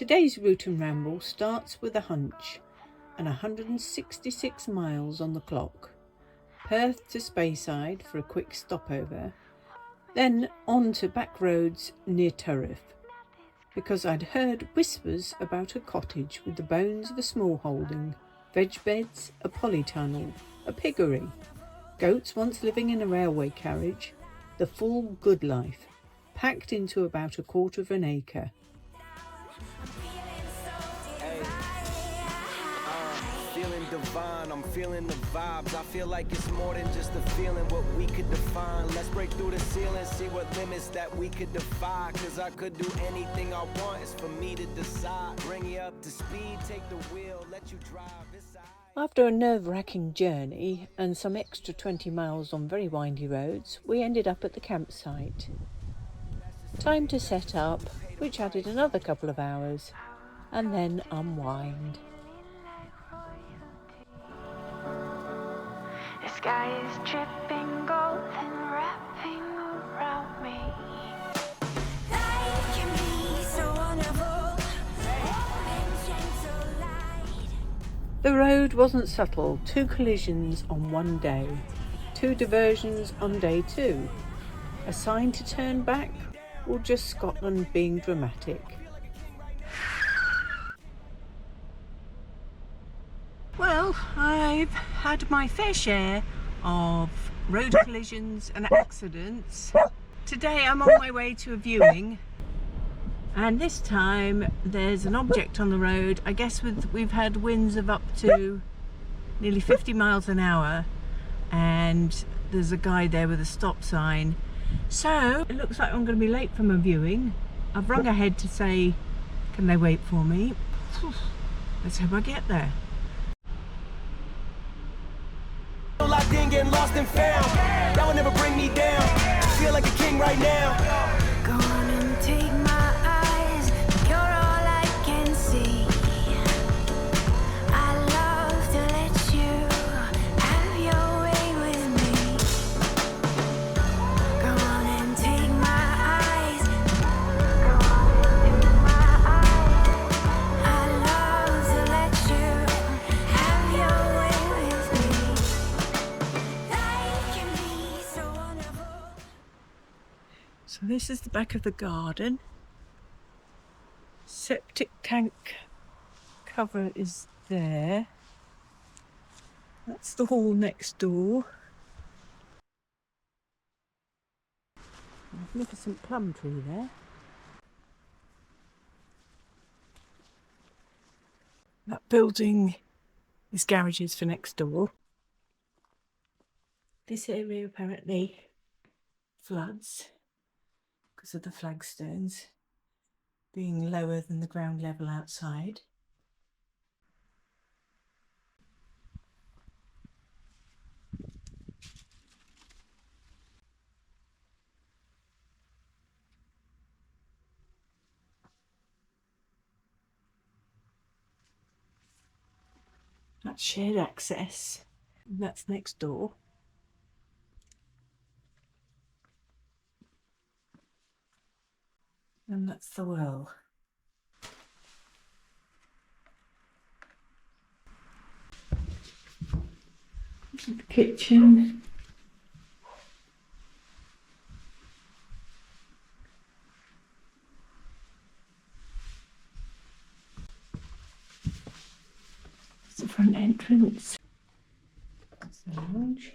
Today's route and ramble starts with a hunch and 166 miles on the clock. Perth to Speyside for a quick stopover, then on to back roads near Turriff, because I'd heard whispers about a cottage with the bones of a smallholding, veg beds, a polytunnel, a piggery, goats once living in a railway carriage, the full good life, packed into about a quarter of an acre. Feeling divine, I'm feeling the vibes. I feel like it's more than just a feeling, what we could define. Let's break through the ceiling, see what limits that we could defy. Cause I could do anything I want, it's for me to decide. Bring you up to speed, take the wheel, let you drive. After a nerve-wracking journey and some extra 20 miles on very windy roads, we ended up at the campsite. Time to set up, which added another couple of hours, and then unwind. The sky is dripping gold and wrapping around me. Life can be so wonderful, and gentle light. The road wasn't subtle. 2 collisions on one day, 2 diversions on day 2, a sign to turn back, or just Scotland being dramatic. Well, I've had my fair share of road collisions and accidents. Today I'm on my way to a viewing, and this time there's an object on the road. I guess we've had winds of up to nearly 50 miles an hour, and there's a guy there with a stop sign. So it looks like I'm going to be late for my viewing. I've rung ahead to say, can they wait for me? Let's hope I get there. Locked in, getting lost and found. That will never bring me down. I feel like a king right now. Go on and take my eyes, you're all I can see. I love to let you have your way with me. Go on and take my eyes, go on and take my eyes. I love to let you have your way with me. Life can be so wonderful. So this is the back of the garden. Septic tank cover is there. That's the hall next door. Magnificent plum tree there. That building is garages for next door. This area apparently floods because of the flagstones being lower than the ground level outside. That's shared access, and that's next door. And that's the well. This is the kitchen. It's the front entrance. That's the lounge.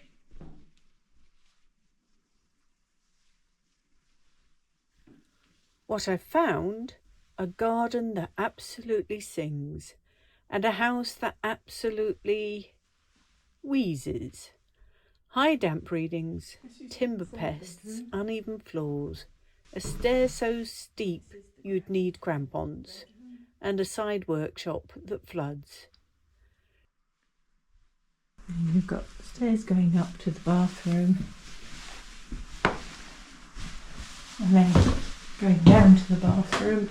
What I found, a garden that absolutely sings, and a house that absolutely wheezes. High damp readings, timber pests, uneven floors, a stair so steep you'd need crampons, and a side workshop that floods. And you've got stairs going up to the bathroom, and then going down to the bathroom,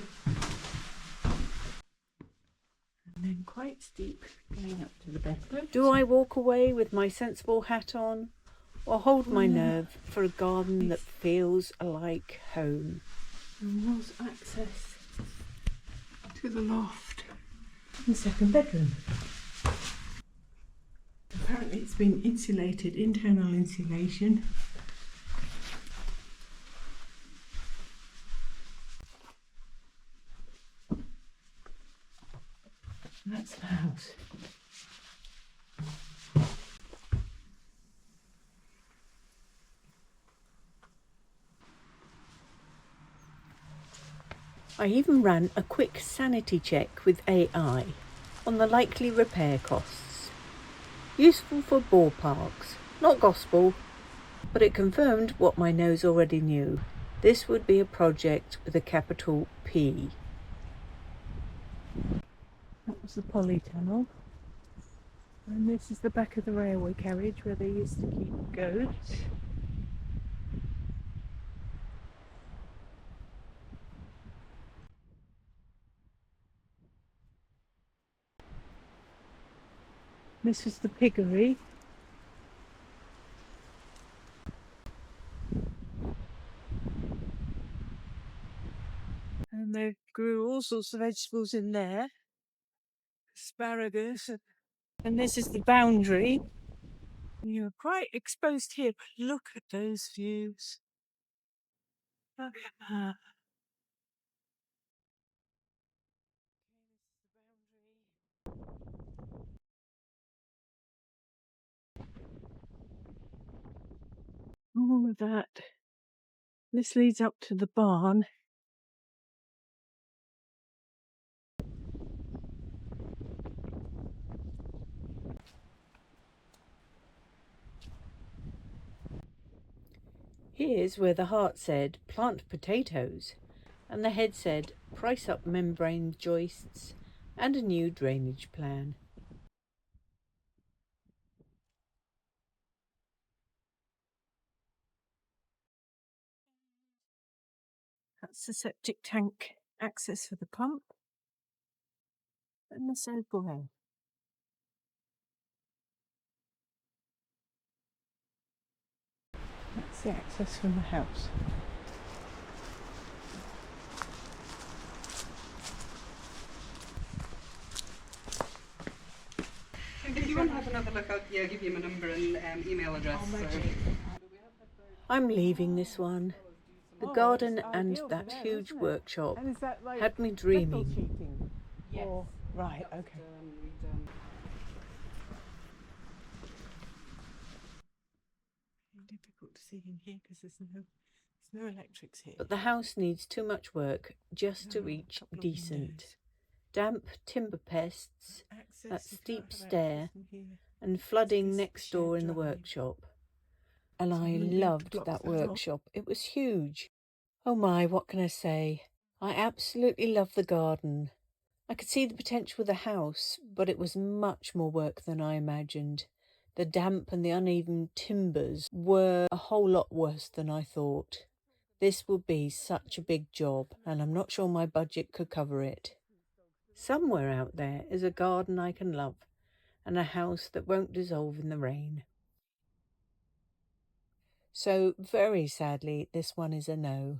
and then quite steep going up to the bedroom. Do I walk away with my sensible hat on, or hold my nerve for a garden that feels like home? There was access to with a loft and second bedroom. Apparently it's been insulated, internal insulation. That's the house. I even ran a quick sanity check with AI on the likely repair costs. Useful for ballparks, not gospel, but it confirmed what my nose already knew. This would be a project with a capital P. That was the polytunnel. And this is the back of the railway carriage where they used to keep goats. This was the piggery. And they grew all sorts of vegetables in there. Asparagus. And this is the boundary. You're quite exposed here, but look at those views. Look at that. All of that. This leads up to the barn. Here's where the heart said plant potatoes and the head said price up membrane joists and a new drainage plan. That's the septic tank access for the pump and the circle. That's the access from the house. If you want to have another look, I'll give you my number and email address. I'm leaving this one. The garden and that huge workshop had me dreaming. Yes. Right, okay. Difficult to see in here because there's no electrics here. But the house needs too much work just to reach decent. Damp timber pests, that steep stair, and flooding next door in the workshop. And I loved that workshop. It was huge. Oh my, what can I say? I absolutely love the garden. I could see the potential of the house, but it was much more work than I imagined. The damp and the uneven timbers were a whole lot worse than I thought. This would be such a big job, and I'm not sure my budget could cover it. Somewhere out there is a garden I can love, and a house that won't dissolve in the rain. So, very sadly, this one is a no.